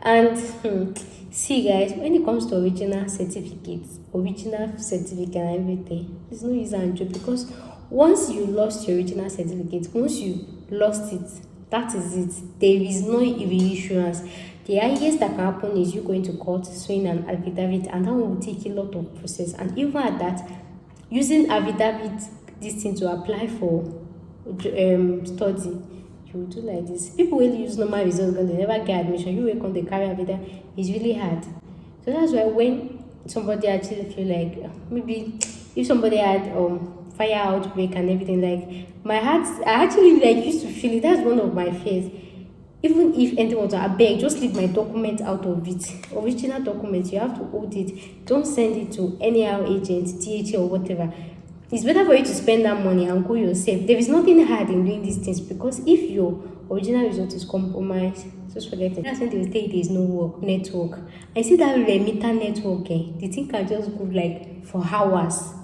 And see, guys, when it comes to original certificate and everything, it's no use and joke, because once you lost your original certificate, once you lost it, that is it. There is no reissuance. The highest that can happen is you going to court, swing an affidavit, and that will take a lot of process. And even at that, using affidavit this thing to apply for study, you will do like this. People will use normal results and they never get admission. You will come, they carry affidavit. It's really hard. So that's why when somebody actually feel like maybe if somebody had fire outbreak and everything, like my heart, I actually like used to feel it. That's one of my fears. Even if anything was, I beg, just leave my document out of it. Original document, you have to hold it. Don't send it to any agent, THA or whatever. It's better for you to spend that money and go yourself. There is nothing hard in doing these things, because if your original result is compromised, just forget it. That's when they will say there is no network. I see that remitter network, the thing can just go like for hours.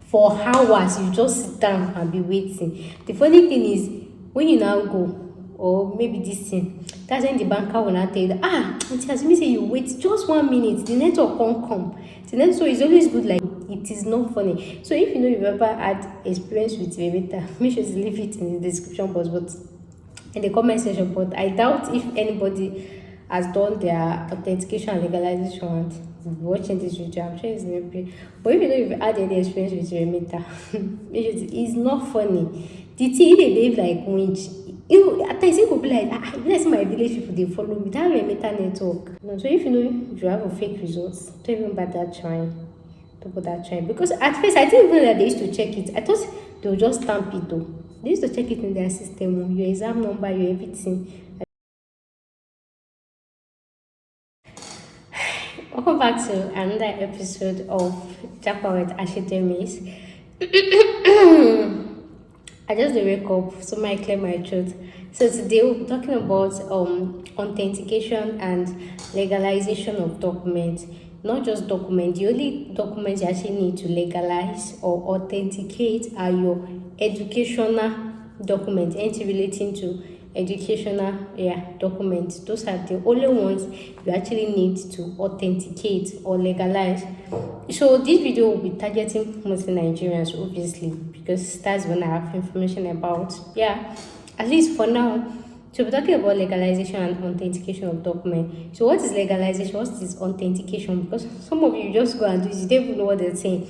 For hours, you just sit down and be waiting. The funny thing is, when you now go, or maybe this thing, that's when the banker will not tell you, it has me say you wait just 1 minute, the network won't come. The network is always good, like it is not funny. So if you know you've ever had experience with remitter, make sure to leave it in the description box, but in the comment section. But I doubt if anybody has done their authentication and legalization and watching this video. I'm sure it's not pretty. But if you know you've had any experience with remitter, it's not funny. The thing they behave like winch. At times it could be like, let's my village people, they follow me. That remitter network. So if you know you have a fake results, don't even bother trying. Don't bother trying. Because at first I didn't even know that they used to check it. I thought they would just stamp it though. They used to check it in their system, your exam number, your everything. Welcome back to another episode of Japa with Ashetemis. I just wake up, so I clear my throat. So today we're talking about authentication and legalization of documents. Not just documents. The only documents you actually need to legalize or authenticate are your educational documents, anything relating to educational documents. Those are the only ones you actually need to authenticate or legalize. So this video will be targeting mostly Nigerians, obviously, because that's when I have information about. At least for now. So we're talking about legalization and authentication of documents. So what is legalization? What is authentication? Because some of you just go and do it, you don't even know what they're saying.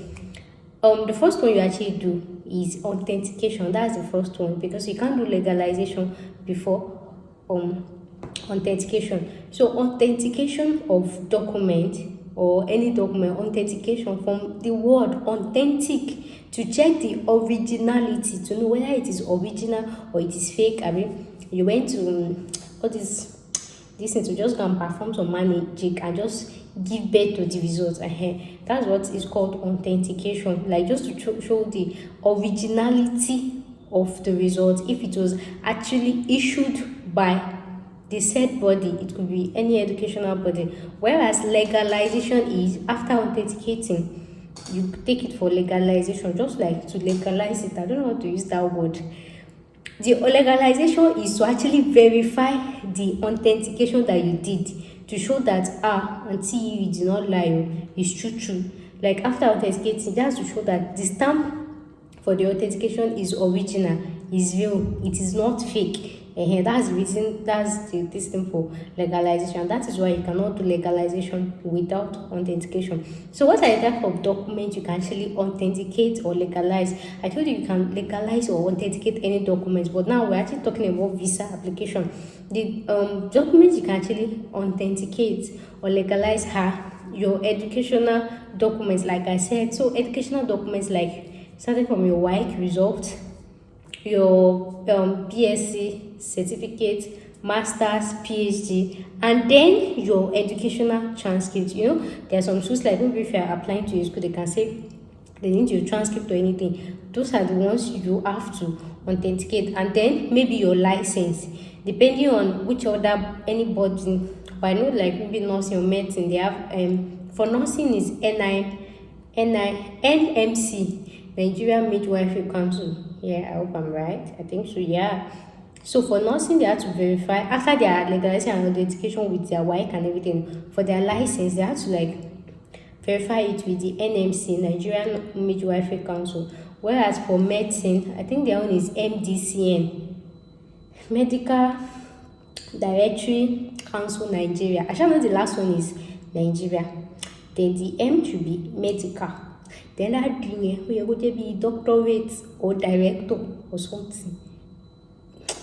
The first one you actually do is authentication. That's the first one, because you can't do legalization before authentication. So authentication of document or any document, authentication from the word authentic, to check the originality, to know whether it is original or it is fake. I mean, you went to all this thing to just go and perform some magic and just give birth to the results. That's what is called authentication, like just to show the originality of the result, if it was actually issued by the said body. It could be any educational body. Whereas legalization is after authenticating, you take it for legalization, just like to legalize it. I don't know how to use that word. The legalization is to actually verify the authentication that you did, to show that until you did not lie, it's true. Like after authenticating, that's to show that the stamp for the authentication is original, is real, it is not fake. That's the reason, that's this thing for legalization. That is why you cannot do legalization without authentication. So what are the type of documents you can actually authenticate or legalize? I told you can legalize or authenticate any documents, but now we're actually talking about visa application. The documents you can actually authenticate or legalize are your educational documents, like I said. So educational documents, like starting from your WAEC result, your BSc certificate, master's, PhD, and then your educational transcript. You know, there are some schools, like maybe if you are applying to a school, they can say they need your transcript or anything. Those are the ones you have to authenticate. And then maybe your license, depending on which other anybody. But I know, like maybe nursing or medicine, they have for nursing is NMC, Nigerian Midwifery Council. I hope I'm right. I think so. So for nursing, they had to verify after their legalization and authentication with their WAEC and everything. For their license, they had to like verify it with the NMC, Nigerian Midwifery Council. Whereas for medicine, I think their own is MDCN, Medical Directory Council Nigeria. I shall know the last one is Nigeria. Then the M should be medical. Then that dream where would be doctorate or director or something.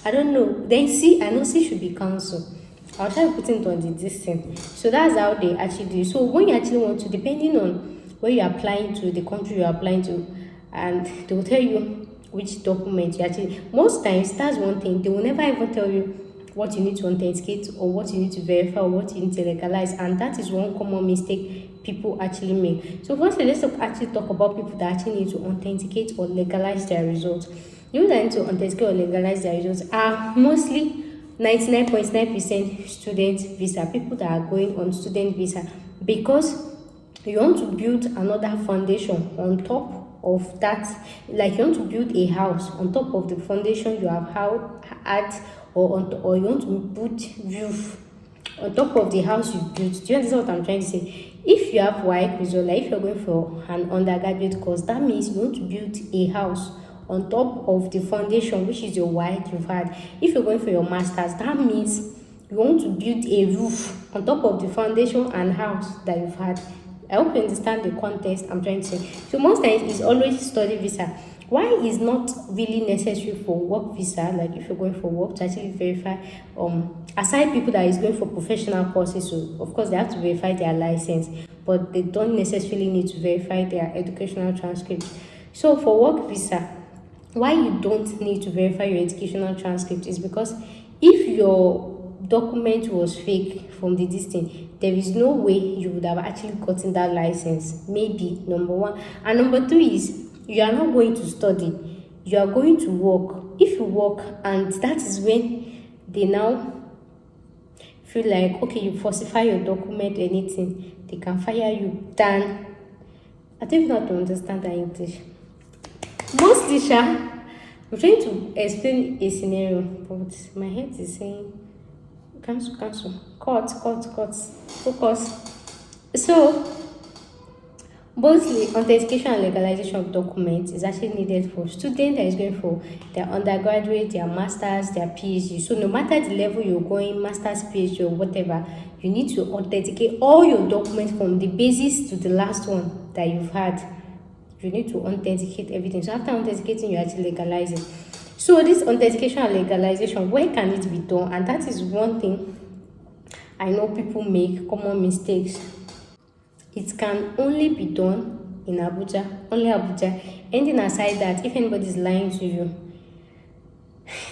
I don't know. Then C, I know C should be council. I'll try to put it on the distance. So that's how they actually do. So when you actually want to, depending on where you're applying to, the country you're applying to, and they will tell you which document you actually, most times that's one thing, they will never even tell you what you need to authenticate or what you need to verify or what you need to legalize, and that is one common mistake people actually make. So firstly, let's actually talk about people that actually need to authenticate or legalize their results. Those that need to authenticate or legalize their results are mostly 99.9% student visa, people that are going on student visa, because you want to build another foundation on top of that, like you want to build a house on top of the foundation you have had, or you want to put roof on top of the house you built. Do you understand what I'm trying to say? If you have WAEC result, like if you're going for an undergraduate course, that means you want to build a house on top of the foundation, which is your WAEC you've had. If you're going for your masters, that means you want to build a roof on top of the foundation and house that you've had. I hope you understand the context I'm trying to say. So most times it's always study visa. Why is not really necessary for work visa, like if you're going for work, to actually verify, aside people that is going for professional courses, so of course they have to verify their license, but they don't necessarily need to verify their educational transcript. So for work visa, why you don't need to verify your educational transcript is because if your document was fake from the distance, there is no way you would have actually gotten that license. Maybe number one. And number two is you are not going to study, you are going to work. If you work, and that is when they now feel like, okay, you falsify your document, anything, they can fire you. Then I don't even know how to understand that English. Mostly, I'm trying to explain a scenario, but my head is saying cancel, cut, focus. So mostly authentication and legalization of documents is actually needed for students that is going for their undergraduate, their masters, their PhD. So no matter the level you're going, masters, PhD, or whatever, you need to authenticate all your documents from the basis to the last one that you've had. You need to authenticate everything. So after authenticating, you actually legalize it. So this authentication and legalization, where can it be done? And that is one thing I know people make common mistakes. It can only be done in Abuja, only Abuja. Anything aside that, if anybody is lying to you,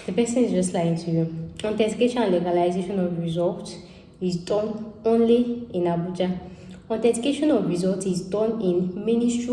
the person is just lying to you. Authentication and legalization of results is done only in Abuja. Authentication of results is done in Ministry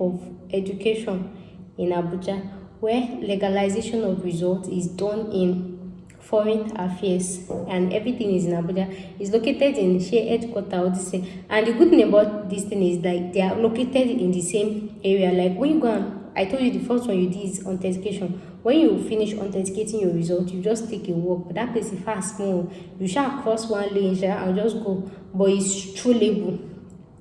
of Education in Abuja, where legalization of results is done in Foreign Affairs, and everything is in Abuja. It's located in Share headquarters. And the good thing about this thing is like they are located in the same area. Like when you go on, I told you the first one you did is authentication. When you finish authenticating your result, you just take a walk. But that place is far small. You shall cross one lane and just go. But it's trollable.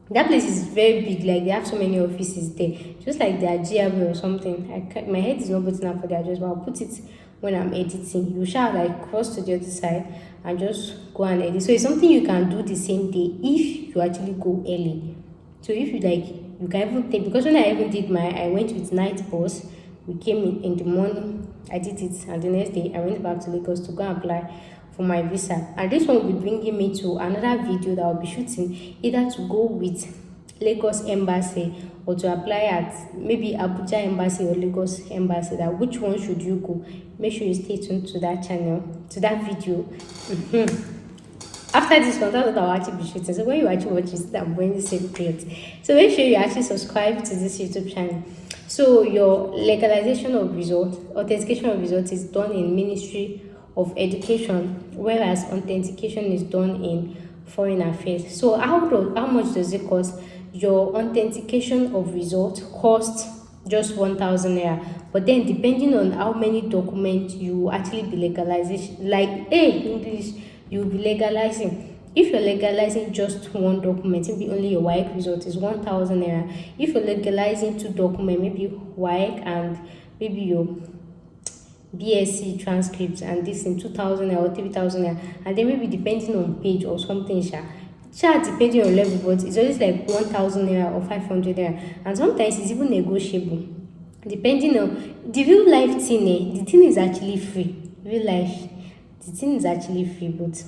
That place is very big. Like they have so many offices there, just like their GRB or something. My head is not putting up for the address, but I'll put it when I'm editing. You shall like cross to the other side and just go and edit. So it's something you can do the same day if you actually go early. So if you like, you can even take, because when I even did I went with night bus. We came in the morning, I did it, and the next day I went back to Lagos to go and apply for my visa. And this one will be bringing me to another video that I'll be shooting, either to go with Lagos Embassy or to apply at maybe Abuja Embassy or Lagos Embassy. That which one should you go? Make sure you stay tuned to that channel, to that video. After this one, that's what I'll actually be shooting. So when you actually watch it, I'm going to say great. So make sure you actually subscribe to this YouTube channel. So your legalization of results, authentication of results is done in Ministry of Education, whereas authentication is done in Foreign Affairs. So how much does it cost? Your authentication of results costs just 1,000 naira. But then depending on how many documents you actually be legalization, like English, you will be legalizing. If you're legalizing just one document, maybe only your WAEC result is 1,000 naira. If you're legalizing two documents, maybe WAEC and maybe your BSc transcripts and this in 2,000 or 3,000 naira, and then maybe depending on page or something, depending on level, but it's always like 1,000 naira or 500 naira, and sometimes it's even negotiable depending on the real life thing. The thing is actually free. Real life, the thing is actually free, but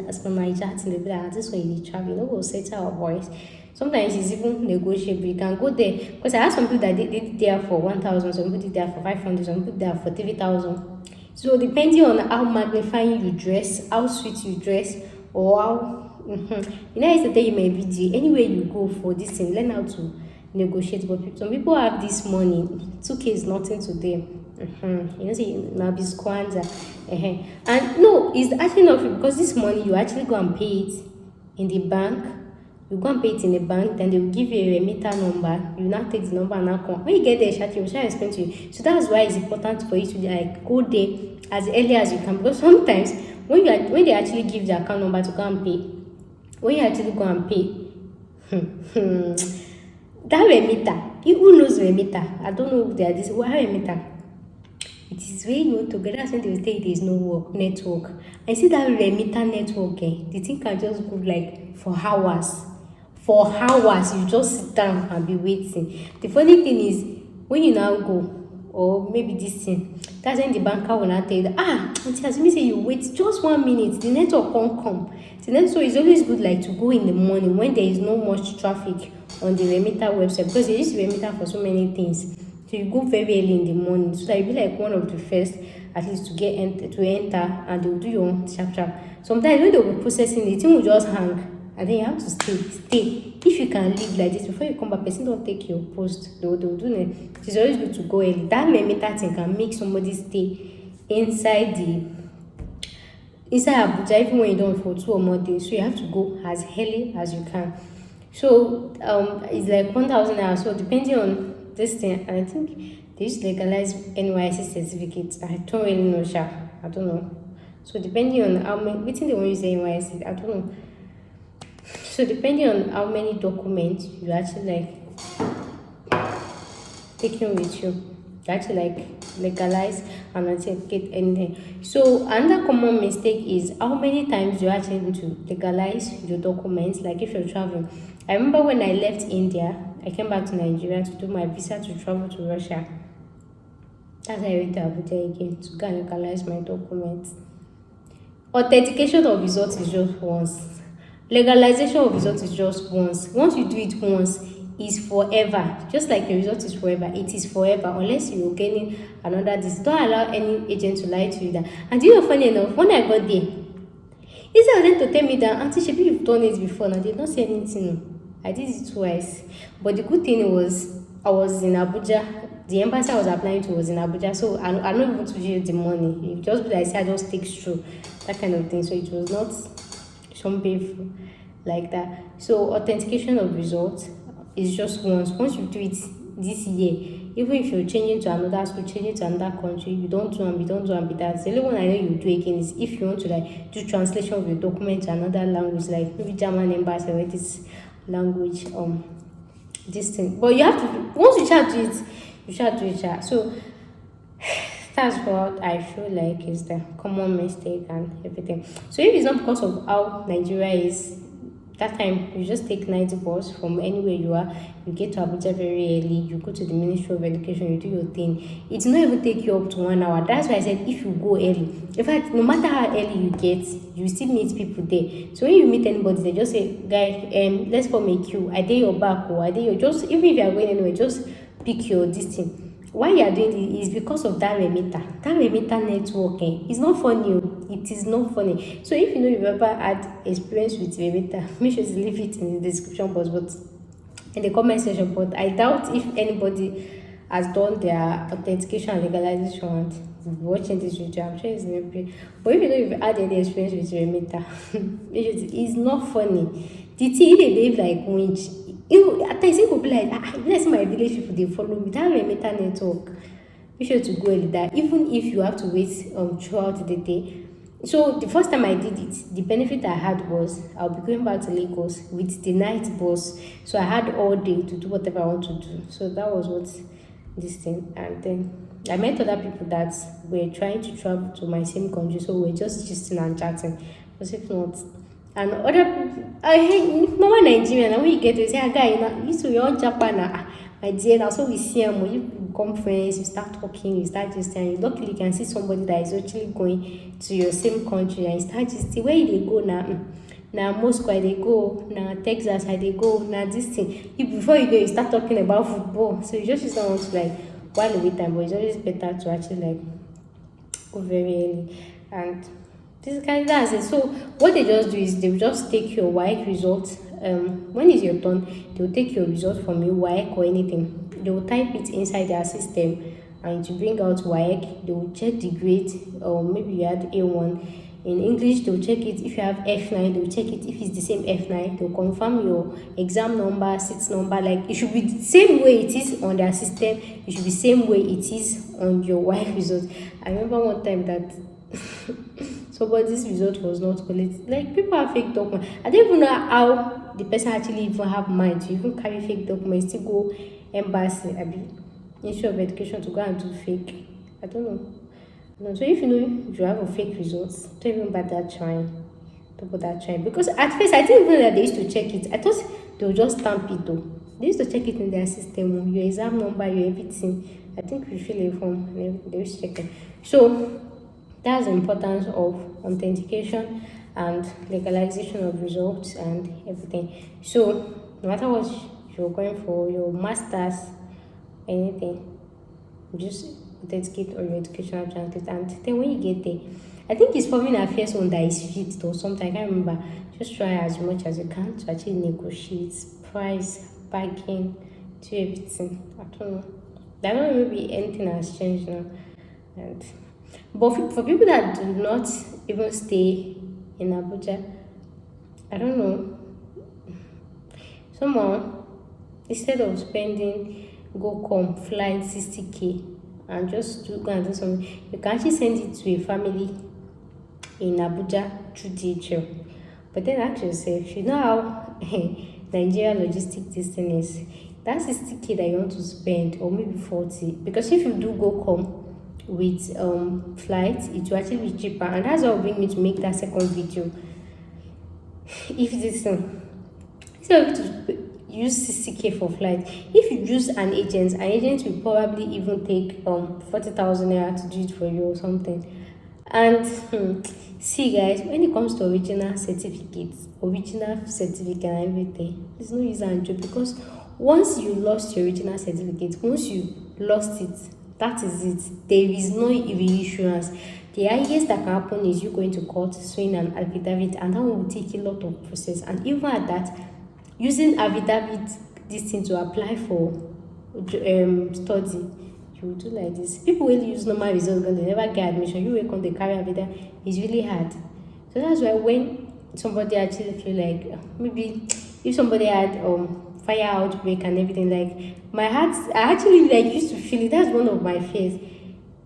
as per my chat in the like, this way you travel, we'll set our voice. Sometimes it's even negotiable. You can go there because I have some people that they did there for 1,000, some people did there for 500, some people there for 3,000. So depending on how magnifying you dress, how sweet you dress, or how you know, I used to tell you my video. Anywhere you go for this thing, learn how to negotiate. But some people have this money, 2K is nothing to them. You know, say now be squander. And no, it's actually not free because this money you actually go and pay it in the bank. You go and pay it in the bank, then they will give you a remitter number. You now take the number and now come. When you get there, Shati will try to explain to you. So that's why it's important for you to like go there as early as you can, because sometimes when they actually give the account number to go and pay, when you actually go and pay, that remitter, who knows remitter? I don't know if they are this. What remitter? It is very no together. That's when they will say there is no network. I see that remitter network, the thing can just go like for hours. For hours, you just sit down and be waiting. The funny thing is, when you now go, or maybe this thing, that's when the banker will not tell you that, Auntie, as me say you wait just 1 minute, the network won't come. So it's always good like to go in the morning when there is no much traffic on the remitter website, because they use remitter for so many things. So you go very early in the morning, so that you'll be like one of the first at least to enter, and they'll do your own sharp. Sometimes when they'll be processing, the thing will just hang. And then you have to stay. If you can leave like this before you come back, person don't take your post. They'll do it. It's always good to go early. That remitter thing can make somebody stay inside Abuja even when you don't for 2 or more days. So you have to go as early as you can. So it's like 1,000 hours. So depending on this thing, and I think they used to legalize NYC certificates. I don't really know, I don't know. So depending on how many, waiting they want to use NYC, I don't know. So depending on how many documents you actually like taking with you actually like legalize and authenticate anything. So another common mistake is how many times you actually need to legalize your documents. Like if you're traveling, I remember when I left India, I came back to Nigeria to do my visa to travel to Russia. That's why I went to Abuja again to go and legalize my documents. Authentication of results is just once. Legalization of results is just once. Once you do it once, it's forever. Just like your result is forever, it is forever unless you're getting another. This don't allow any agent to lie to you that. And you know, funny enough, when I got there, instead of them to tell me that, Auntie Shebi, you've done it before, now they don't say anything. I did it twice. But the good thing was I was in Abuja. The embassy I was applying to was in Abuja, so I'm not able to use the money. It just be like I just take through that kind of thing. So it was not something like that. So authentication of results is just once. Once you do it this year, even if you're changing to another school, changing to another country, you don't do and be that. The only one I know you do again is if you want to like do translation of your document to another language, like maybe German embassy or this language, this thing. But you have to, once you shall do it, you shall do it. So that's what I feel like is the common mistake and everything. So if it's not because of how Nigeria is, that time you just take 90 bus from anywhere you are, you get to Abuja very early, you go to the Ministry of Education, you do your thing. It's not even take you up to 1 hour. That's why I said if you go early. In fact, no matter how early you get, you still meet people there. So when you meet anybody, they just say, guy, let's form a queue. I dare your back or I dare your, just even if you are going anywhere, just pick your distance. Why you are doing it is because of that remitter. That remitter networking is not funny. It is not funny. So if you know you've ever had experience with remitter, make sure to leave it in the description box, but in the comment section. But I doubt if anybody has done their authentication and legalization and watching this video. I'm sure it's not pretty. But if you know you've had any experience with remitter, it's not funny. The thing they behave like winch. You at times it could be like, let's say my village people they follow me. That have a meta network. Be sure to go early that even if you have to wait throughout the day. So the first time I did it, the benefit I had was I'll be going back to Lagos with the night bus. So I had all day to do whatever I want to do. So that was what this thing. And then I met other people that were trying to travel to my same country. So we are just gisting and chatting. Because if not, and other people, I hate normal Nigerian. And when you get to say, guy, you to your own Japan, my dear, now so we see them when you become friends, you start talking, you start just saying, luckily you can see somebody that is actually going to your same country and you start just see where they go now. Now Moscow they go, now Texas they go, now this thing. You before you go, you start talking about football. So you just don't want to like while away time, but it's always better to actually like go very early. And basically that's it. So what they just do is they will just take your WAEC result. When it's your turn, they will take your result from your WAEC or anything. They will type it inside their system and to bring out WAEC, they will check the grade, or maybe you had A1. In English, they'll check it. If you have F9, they'll check it. If it's the same F9, they'll confirm your exam number, seat number. Like it should be the same way it is on their system. It should be the same way it is on your WAEC result. I remember one time that somebody's result was not collected. Like people have fake documents. I don't even know how the person actually even have mind to even carry fake documents to go embassy, Ministry of Education to go and do fake. I don't know. No, so if you know you have a fake results, don't even bother trying. Don't bother trying. Because at first I didn't even know that they used to check it. I thought they would just stamp it though. They used to check it in their system, your exam number, your everything. I think we fill a form and they used to check it. So that's the importance of authentication and legalization of results and everything. So no matter what you're going for, your masters, anything, just authenticate or your educational transcript. And then when you get there, I think it's probably a first one that is fixed or something. I can't remember. Just try as much as you can to actually negotiate price, bargain, do everything. I don't know. I don't know, maybe anything has changed now. And but for people that do not even stay in Abuja, I don't know. Someone, instead of spending go come flight 60K and just do go and do something, you can actually send it to a family in Abuja through DHL. But then ask yourself, you know how Nigeria logistic this thing is. That 60K that you want to spend, or maybe 40, because if you do go come with flight, it will actually be cheaper, and that's what will bring me to make that second video. If this instead of to use 60K for flight, if you use an agent will probably even take 40,000 naira to do it for you or something. And see guys, when it comes to original certificate and everything, there's no use and joke, because once you lost your original certificate, once you lost it, that is it. There is no reissuance. The highest that can happen is you going to court, swing an affidavit, and that will take a lot of process. And even at that, using affidavit this thing to apply for study, you will do like this. People will use normal results because they never get admission. You will come they carry affidavit. It's really hard. So that's why when somebody actually feel like maybe if somebody had fire outbreak and everything, like my heart, I actually like used to feel it. That's one of my fears.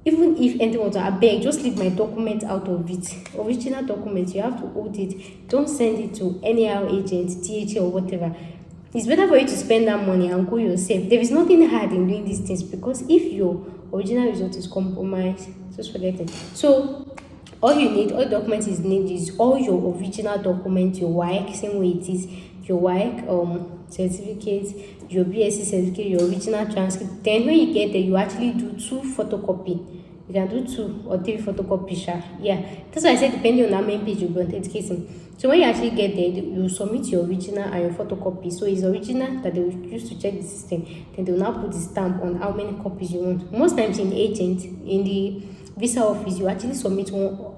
Even if anyone was, I beg, just leave my document out of it. Original document, you have to hold it. Don't send it to any agent, DHA or whatever. It's better for you to spend that money and go yourself. There is nothing hard in doing these things, because if your original result is compromised, just forget it. So all you need, all documents is need is all your original documents, your WAEC, same way it is, your WAEC certificate, your BSc certificate, your original transcript. Then when you get there, you actually do 2 photocopy. You can do 2 or 3 photocopy. Yeah, that's why I said depending on how many pages you'll be authenticating. So when you actually get there, you submit your original and your photocopy. So it's original that they will use to check the system. Then they will now put the stamp on how many copies you want. Most times in the agent, in the visa office, you actually submit one.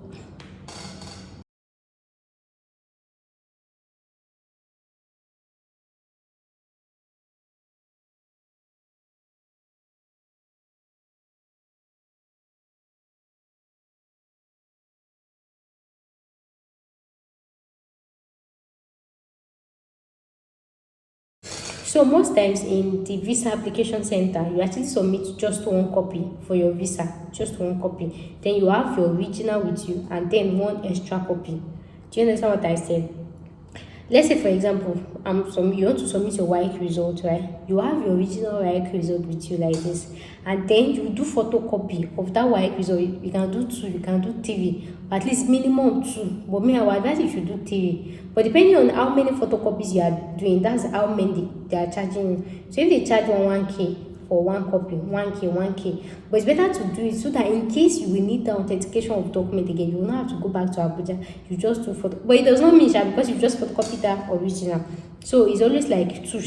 So most times in the visa application center, you actually submit just one copy for your visa, just one copy. Then you have your original with you, and then one extra copy. Do you understand what I said? Let's say, for example, you want to submit your WAEC result, right? You have your original WAEC result with you like this, and then you do photocopy of that WAEC result. You can do 2, you can do 3, at least minimum 2. But me, I would advise you should do 3. But depending on how many photocopies you are doing, that's how many they are charging you. So if they charge 1K for one copy, 1K. But it's better to do it so that in case you will need the authentication of document again, you will not have to go back to Abuja. You just do photo. But it does not mean because you just photocopy that original. So it's always like 2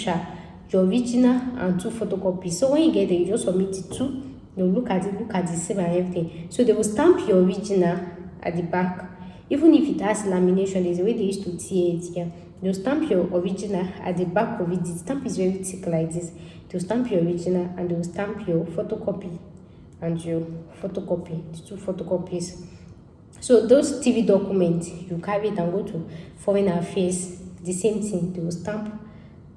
your original and 2 photocopies. So when you get there, you just submit it 2. You look at the same and everything. So they will stamp your original at the back. Even if it has lamination, there's a way they used to tear it here. They'll stamp your original at the back of it. The stamp is very thick like this. They'll stamp your original and they'll stamp your photocopy and your photocopy, the 2 photocopies. So those TV documents, you carry it and go to Foreign Affairs, the same thing. They will stamp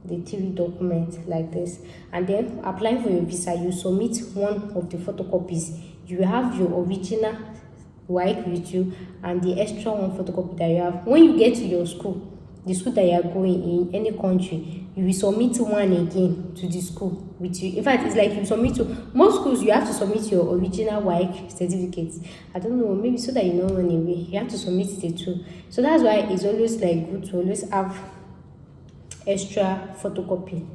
the TV document like this. And then applying for your visa, you submit one of the photocopies. You have your original WAEC with you and the extra one photocopy that you have. When you get to your school, the school that you are going in any country, you will submit one again to the school with you. In fact, it's like you submit to most schools, you have to submit your original WAEC certificates. I don't know, maybe so that you don't run away. You have to submit the 2. So that's why it's always like good to always have extra photocopy.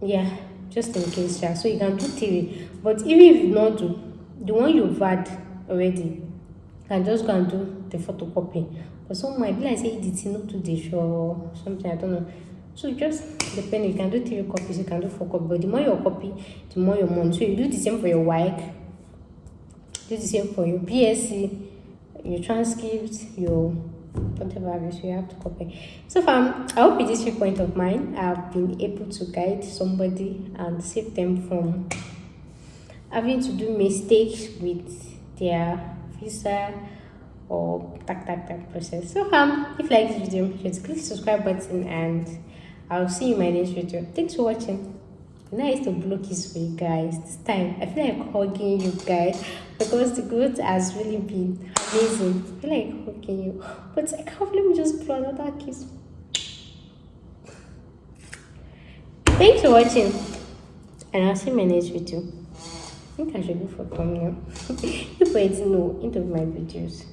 Yeah, just in case. Yeah. So you can do 3. But even if you not do the one you've had already, you can just go and do the photocopy. But some might be like say it's not to the show or something, I don't know. So just depend. You can do 3 copies, you can do 4 copies. But the more your copy, the more your money. So you do the same for your WAEC, do the same for your BSc, your transcripts, your whatever else you have to copy. So far, I hope with this 3 point of mine, I've been able to guide somebody and save them from having to do mistakes with their visa or that process. So if you like this video, just click the subscribe button and I'll see you in my next video. Thanks for watching. Now I used to blow kiss for you guys. This time I feel like hugging you guys because the growth has really been amazing. I feel like hugging you, but I can't. Let me just blow another kiss. Thanks for watching and I'll see you in my next video. I think I should go for thumbnail. You already know end of my videos.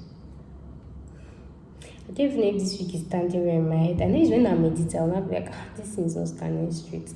I don't even know if this week is standing well in my head. I know it's when I'm editing, I'll not be like, this thing is not standing straight.